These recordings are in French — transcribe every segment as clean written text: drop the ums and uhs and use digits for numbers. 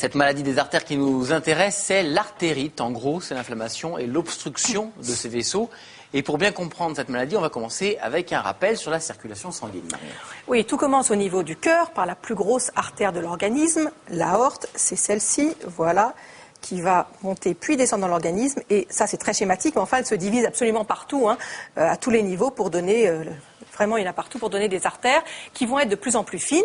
Cette maladie des artères qui nous intéresse, c'est l'artérite. En gros, c'est l'inflammation et l'obstruction de ces vaisseaux. Et pour bien comprendre cette maladie, on va commencer avec un rappel sur la circulation sanguine. Oui, tout commence au niveau du cœur, par la plus grosse artère de l'organisme, l'aorte, c'est celle-ci, voilà, qui va monter puis descendre dans l'organisme. Et ça, c'est très schématique, mais enfin, elle se divise absolument partout, à tous les niveaux, pour donner... Vraiment, il y en a partout pour donner des artères qui vont être de plus en plus fines.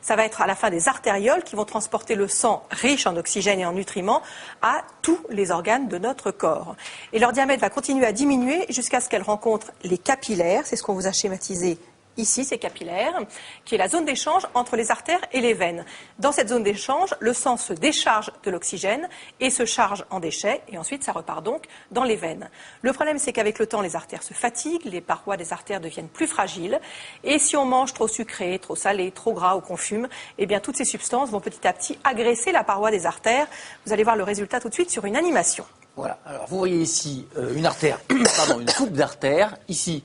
Ça va être à la fin des artérioles qui vont transporter le sang riche en oxygène et en nutriments à tous les organes de notre corps. Et leur diamètre va continuer à diminuer jusqu'à ce qu'elles rencontrent les capillaires. C'est ce qu'on vous a schématisé ici, ces capillaires, qui est la zone d'échange entre les artères et les veines. Dans cette zone d'échange, le sang se décharge de l'oxygène et se charge en déchets, et ensuite ça repart donc dans les veines. Le problème, c'est qu'avec le temps, les artères se fatiguent, les parois des artères deviennent plus fragiles, et si on mange trop sucré, trop salé, trop gras ou qu'on fume, eh bien toutes ces substances vont petit à petit agresser la paroi des artères. Vous allez voir le résultat tout de suite sur une animation. Voilà, alors vous voyez ici une artère, pardon, une coupe d'artère, ici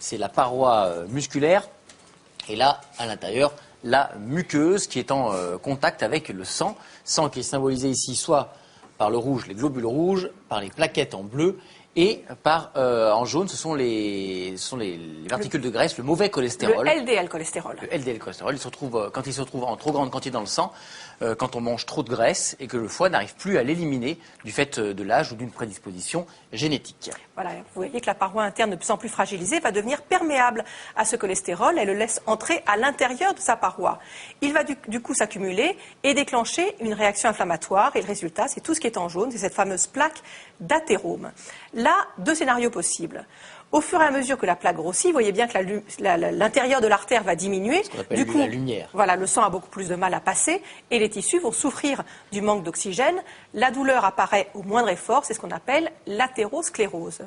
c'est la paroi musculaire, et là, à l'intérieur, la muqueuse qui est en contact avec le sang. Sang qui est symbolisé ici soit par le rouge, les globules rouges, par les plaquettes en bleu, et par en jaune, ce sont les particules de graisse, le mauvais cholestérol. Le LDL cholestérol. Le LDL cholestérol, quand il se retrouve en trop grande quantité dans le sang, quand on mange trop de graisse et que le foie n'arrive plus à l'éliminer du fait de l'âge ou d'une prédisposition génétique. Voilà, vous voyez que la paroi interne, de plus en plus fragilisée, va devenir perméable à ce cholestérol. Elle le laisse entrer à l'intérieur de sa paroi. Il va du coup s'accumuler et déclencher une réaction inflammatoire. Et le résultat, c'est tout ce qui est en jaune, c'est cette fameuse plaque d'athérome. Là, deux scénarios possibles. Au fur et à mesure que la plaque grossit, vous voyez bien que l'intérieur de l'artère va diminuer. Ce qu'on appelle la lumière. Voilà, le sang a beaucoup plus de mal à passer et les tissus vont souffrir du manque d'oxygène. La douleur apparaît au moindre effort, c'est ce qu'on appelle l'athérosclérose.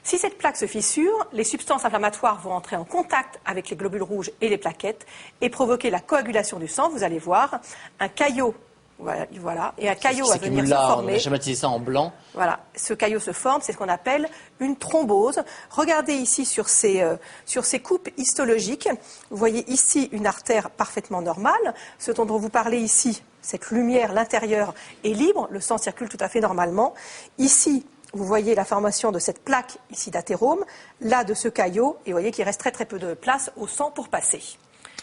Si cette plaque se fissure, les substances inflammatoires vont entrer en contact avec les globules rouges et les plaquettes et provoquer la coagulation du sang. Vous allez voir un caillot. Voilà. Et un caillot va venir se former. On a schématisé ça en blanc. Voilà, ce caillot se forme, c'est ce qu'on appelle une thrombose. Regardez ici sur ces coupes histologiques. Vous voyez ici une artère parfaitement normale. Ce dont vous parlez ici, cette lumière, l'intérieur est libre, le sang circule tout à fait normalement. Ici, vous voyez la formation de cette plaque ici d'athérome, là de ce caillot, et vous voyez qu'il reste très très peu de place au sang pour passer.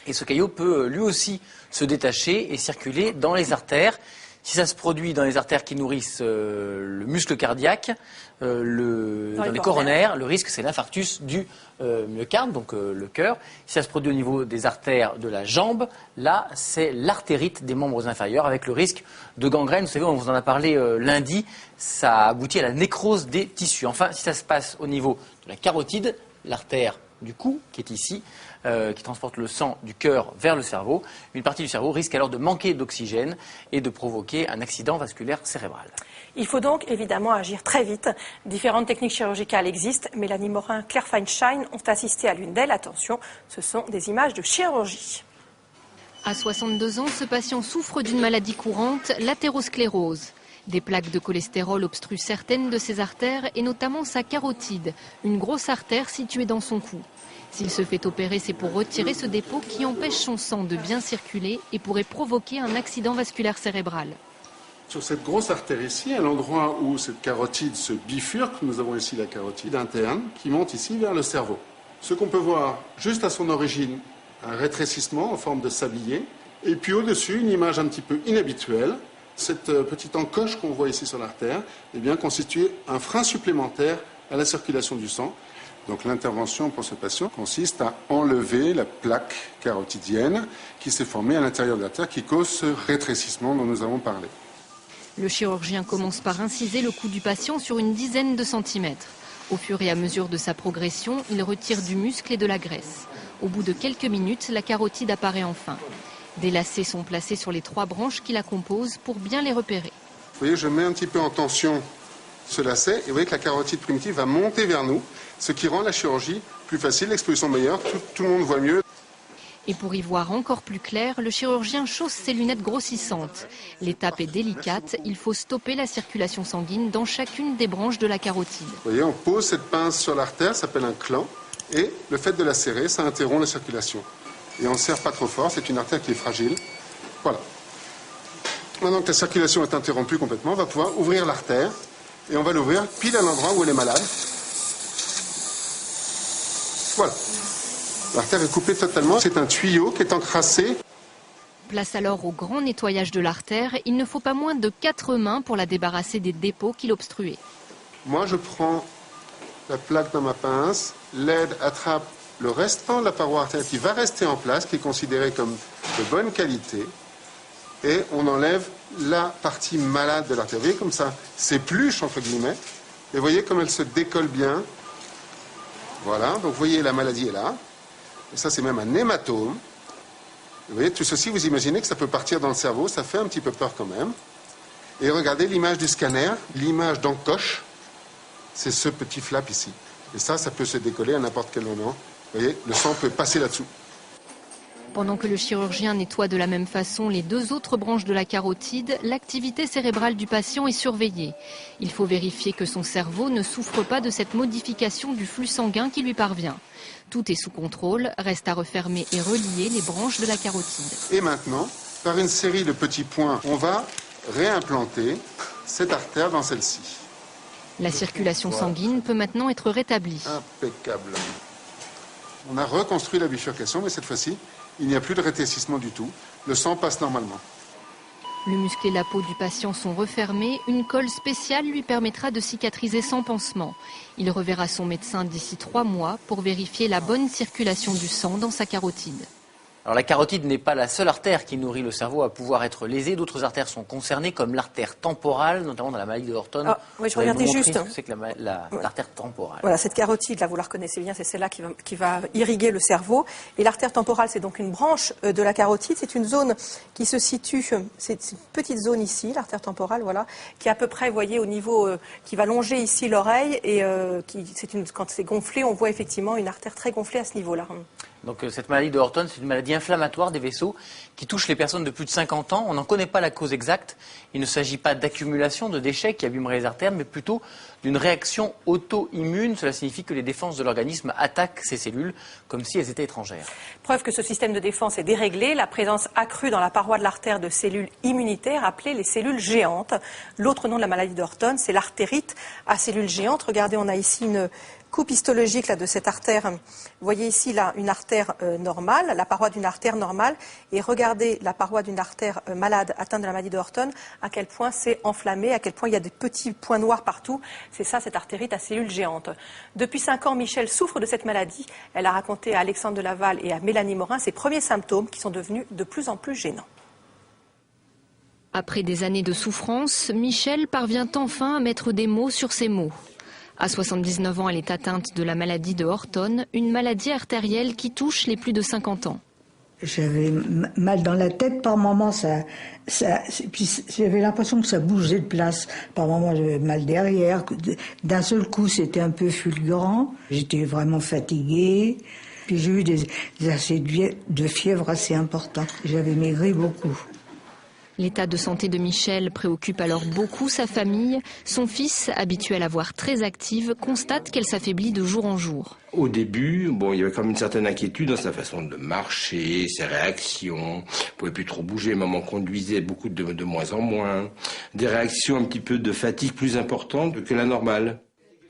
Et ce caillot peut lui aussi se détacher et circuler dans les artères. Si ça se produit dans les artères qui nourrissent le muscle cardiaque, dans les coronaires, le risque c'est l'infarctus du myocarde, donc le cœur. Si ça se produit au niveau des artères de la jambe, là c'est l'artérite des membres inférieurs avec le risque de gangrène. Vous savez, on vous en a parlé lundi, ça aboutit à la nécrose des tissus. Enfin, si ça se passe au niveau de la carotide, l'artère du cou qui est ici, qui transporte le sang du cœur vers le cerveau, une partie du cerveau risque alors de manquer d'oxygène et de provoquer un accident vasculaire cérébral. Il faut donc évidemment agir très vite. Différentes techniques chirurgicales existent. Mélanie Morin, Claire Feinstein ont assisté à l'une d'elles. Attention, ce sont des images de chirurgie. À 62 ans, ce patient souffre d'une maladie courante, l'athérosclérose. Des plaques de cholestérol obstruent certaines de ses artères et notamment sa carotide, une grosse artère située dans son cou. S'il se fait opérer, c'est pour retirer ce dépôt qui empêche son sang de bien circuler et pourrait provoquer un accident vasculaire cérébral. Sur cette grosse artère ici, à l'endroit où cette carotide se bifurque, nous avons ici la carotide interne qui monte ici vers le cerveau. Ce qu'on peut voir juste à son origine, un rétrécissement en forme de sablier, et puis au-dessus, une image un petit peu inhabituelle. Cette petite encoche qu'on voit ici sur l'artère, eh bien, constitue un frein supplémentaire à la circulation du sang. Donc l'intervention pour ce patient consiste à enlever la plaque carotidienne qui s'est formée à l'intérieur de l'artère qui cause ce rétrécissement dont nous avons parlé. Le chirurgien commence par inciser le cou du patient sur une dizaine de centimètres. Au fur et à mesure de sa progression, il retire du muscle et de la graisse. Au bout de quelques minutes, la carotide apparaît enfin. Des lacets sont placés sur les 3 branches qui la composent pour bien les repérer. Vous voyez, je mets un petit peu en tension ce lacet et vous voyez que la carotide primitive va monter vers nous, ce qui rend la chirurgie plus facile, l'exposition meilleure, tout le monde voit mieux. Et pour y voir encore plus clair, le chirurgien chausse ses lunettes grossissantes. L'étape est délicate, il faut stopper la circulation sanguine dans chacune des branches de la carotide. Vous voyez, on pose cette pince sur l'artère, ça s'appelle un clan, et le fait de la serrer, ça interrompt la circulation. Et on ne serre pas trop fort, c'est une artère qui est fragile. Voilà. Maintenant que la circulation est interrompue complètement, on va pouvoir ouvrir l'artère et on va l'ouvrir pile à l'endroit où elle est malade. Voilà. L'artère est coupée totalement. C'est un tuyau qui est encrassé. Place alors au grand nettoyage de l'artère. Il ne faut pas moins de 4 mains pour la débarrasser des dépôts qui l'obstruaient. Moi, je prends la plaque dans ma pince, l'aide attrape le restant de la paroi artérielle qui va rester en place, qui est considérée comme de bonne qualité, et on enlève la partie malade de l'artère. Vous voyez comme ça s'épluche, entre guillemets, et vous voyez comme elle se décolle bien. Voilà, donc vous voyez la maladie est là, et ça c'est même un hématome. Vous voyez, tout ceci, vous imaginez que ça peut partir dans le cerveau, ça fait un petit peu peur quand même. Et regardez l'image du scanner, l'image d'encoche, c'est ce petit flap ici. Et ça peut se décoller à n'importe quel moment. Vous voyez, le sang peut passer là-dessous. Pendant que le chirurgien nettoie de la même façon les 2 autres branches de la carotide, l'activité cérébrale du patient est surveillée. Il faut vérifier que son cerveau ne souffre pas de cette modification du flux sanguin qui lui parvient. Tout est sous contrôle, reste à refermer et relier les branches de la carotide. Et maintenant, par une série de petits points, on va réimplanter cette artère dans celle-ci. La circulation sanguine peut maintenant être rétablie. Impeccable. On a reconstruit la bifurcation, mais cette fois-ci, il n'y a plus de rétrécissement du tout. Le sang passe normalement. Le muscle et la peau du patient sont refermés. Une colle spéciale lui permettra de cicatriser sans pansement. Il reverra son médecin d'ici 3 mois pour vérifier la bonne circulation du sang dans sa carotide. Alors la carotide n'est pas la seule artère qui nourrit le cerveau à pouvoir être lésée. D'autres artères sont concernées, comme l'artère temporale, notamment dans la maladie de Horton. Ah, oui, je regardais juste. C'est que l'artère temporale. Voilà, cette carotide, là, vous la reconnaissez bien, c'est celle-là qui va irriguer le cerveau. Et l'artère temporale, c'est donc une branche de la carotide. C'est une zone qui se situe, c'est une petite zone ici, l'artère temporale, voilà, qui est à peu près, vous voyez, au niveau, qui va longer ici l'oreille. Et quand c'est gonflé, on voit effectivement une artère très gonflée à ce niveau-là. Donc cette maladie de Horton, c'est une maladie inflammatoire des vaisseaux qui touche les personnes de plus de 50 ans. On n'en connaît pas la cause exacte. Il ne s'agit pas d'accumulation de déchets qui abîmeraient les artères, mais plutôt d'une réaction auto-immune. Cela signifie que les défenses de l'organisme attaquent ces cellules comme si elles étaient étrangères. Preuve que ce système de défense est déréglé, la présence accrue dans la paroi de l'artère de cellules immunitaires appelées les cellules géantes. L'autre nom de la maladie de Horton, c'est l'artérite à cellules géantes. Regardez, on a ici une coupe histologique là, de cette artère. Vous voyez ici là, une artère normale, la paroi d'une artère normale, et regardez la paroi d'une artère malade atteinte de la maladie de Horton, à quel point c'est enflammé, à quel point il y a des petits points noirs partout. C'est ça, cette artérite à cellules géantes. Depuis 5 ans, Michel souffre de cette maladie. Elle a raconté à Alexandre de Laval et à Mélanie Morin ses premiers symptômes qui sont devenus de plus en plus gênants. Après des années de souffrance, Michel parvient enfin à mettre des mots sur ses mots. À 79 ans, elle est atteinte de la maladie de Horton, une maladie artérielle qui touche les plus de 50 ans. J'avais mal dans la tête par moments, puis j'avais l'impression que ça bougeait de place. Par moments, j'avais mal derrière. D'un seul coup, c'était un peu fulgurant. J'étais vraiment fatiguée. Puis j'ai eu des accès de fièvre assez importants. J'avais maigri beaucoup. L'état de santé de Michel préoccupe alors beaucoup sa famille. Son fils, habitué à la voir très active, constate qu'elle s'affaiblit de jour en jour. Au début, il y avait quand même une certaine inquiétude dans sa façon de marcher, ses réactions. Il ne pouvait plus trop bouger, maman conduisait beaucoup de moins en moins. Des réactions un petit peu de fatigue plus importantes que la normale.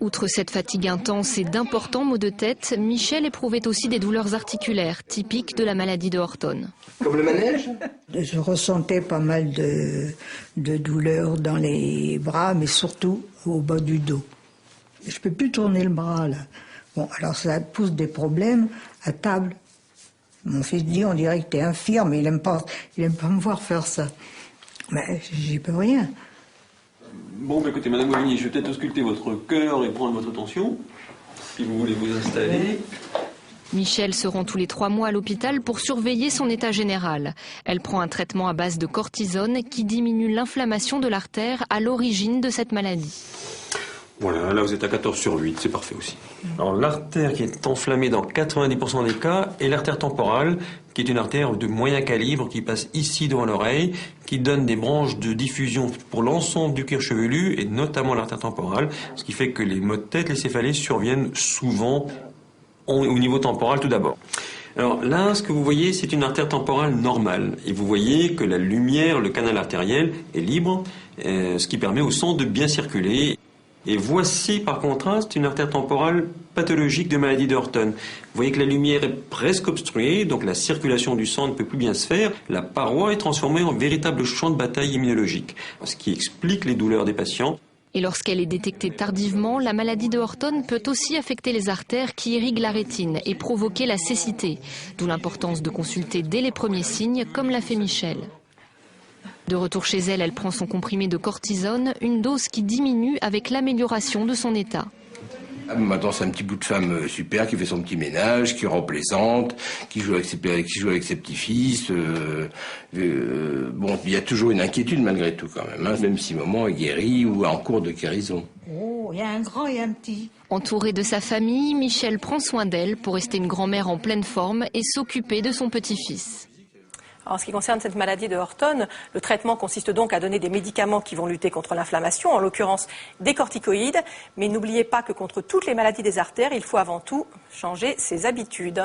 Outre cette fatigue intense et d'importants maux de tête, Michel éprouvait aussi des douleurs articulaires, typiques de la maladie de Horton. Comme le manège ? Je ressentais pas mal de douleurs dans les bras, mais surtout au bas du dos. Je peux plus tourner le bras, là. Bon, alors ça pose des problèmes à table. Mon fils dit, on dirait que t'es infirme, il aime pas me voir faire ça. Mais j'y peux rien. Bon, écoutez, Madame Bovigny, je vais peut-être ausculter votre cœur et prendre votre tension. Si vous voulez vous installer. Michel se rend tous les 3 mois à l'hôpital pour surveiller son état général. Elle prend un traitement à base de cortisone qui diminue l'inflammation de l'artère à l'origine de cette maladie. Voilà, là vous êtes à 14/8, c'est parfait aussi. Alors l'artère qui est enflammée dans 90% des cas est l'artère temporale, qui est une artère de moyen calibre qui passe ici devant l'oreille, qui donne des branches de diffusion pour l'ensemble du cuir chevelu et notamment l'artère temporale, ce qui fait que les maux de tête, les céphalées surviennent souvent au niveau temporal tout d'abord. Alors là, ce que vous voyez, c'est une artère temporale normale. Et vous voyez que la lumière, le canal artériel, est libre, ce qui permet au sang de bien circuler. Et voici, par contraste, une artère temporale pathologique de maladie de Horton. Vous voyez que la lumière est presque obstruée, donc la circulation du sang ne peut plus bien se faire. La paroi est transformée en véritable champ de bataille immunologique, ce qui explique les douleurs des patients. Et lorsqu'elle est détectée tardivement, la maladie de Horton peut aussi affecter les artères qui irriguent la rétine et provoquer la cécité. D'où l'importance de consulter dès les premiers signes, comme l'a fait Michel. De retour chez elle, elle prend son comprimé de cortisone, une dose qui diminue avec l'amélioration de son état. Maintenant, c'est un petit bout de femme super qui fait son petit ménage, qui est replaisante, qui joue avec ses petits-fils. Bon, il y a toujours une inquiétude malgré tout quand même, hein, même si maman est guérie ou en cours de guérison. Oh, il y a un grand et un petit. Entourée de sa famille, Michel prend soin d'elle pour rester une grand-mère en pleine forme et s'occuper de son petit-fils. En ce qui concerne cette maladie de Horton, le traitement consiste donc à donner des médicaments qui vont lutter contre l'inflammation, en l'occurrence des corticoïdes. Mais n'oubliez pas que contre toutes les maladies des artères, il faut avant tout changer ses habitudes.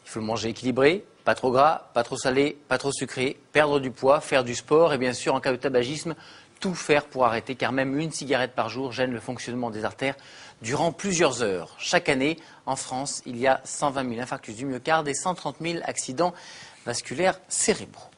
Il faut le manger équilibré, pas trop gras, pas trop salé, pas trop sucré, perdre du poids, faire du sport et bien sûr en cas de tabagisme, tout faire pour arrêter car même une cigarette par jour gêne le fonctionnement des artères durant plusieurs heures. Chaque année, en France, il y a 120 000 infarctus du myocarde et 130 000 accidents vasculaires cérébraux.